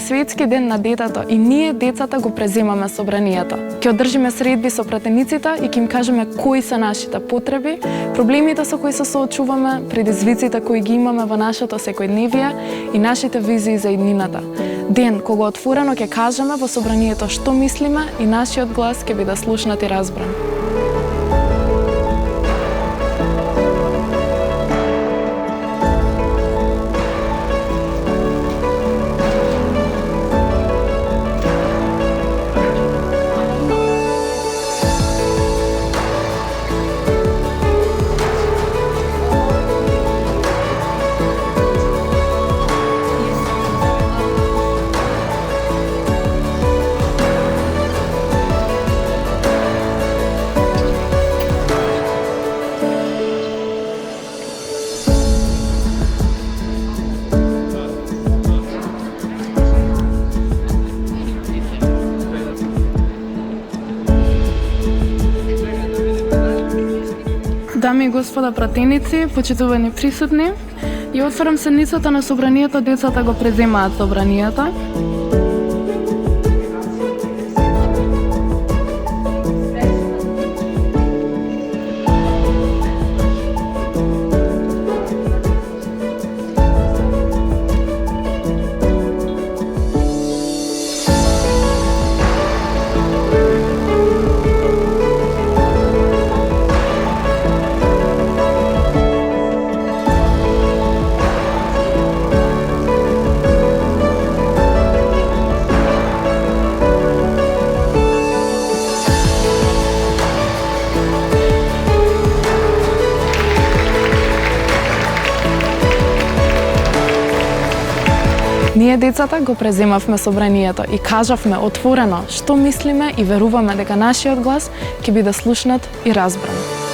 Светски ден на детето и ние, децата, го преземаме собранието. Ќе одржиме средби со пратениците и ќе им кажеме кои се нашите потреби, проблемите со кои се соочуваме, предизвиците кои ги имаме во нашето секојдневие и нашите визии за иднината. Ден кога отворено ќе кажеме во собранието што мислиме и нашиот глас ќе биде слушнат и разбран. Дами и господа пратеници, почитувани присутни, ја отварам седницата на собранието, децата го преземаат собранието. Ние, децата, го преземавме собранието и кажавме отворено што мислиме и веруваме дека нашиот глас ќе биде слушнат и разбран.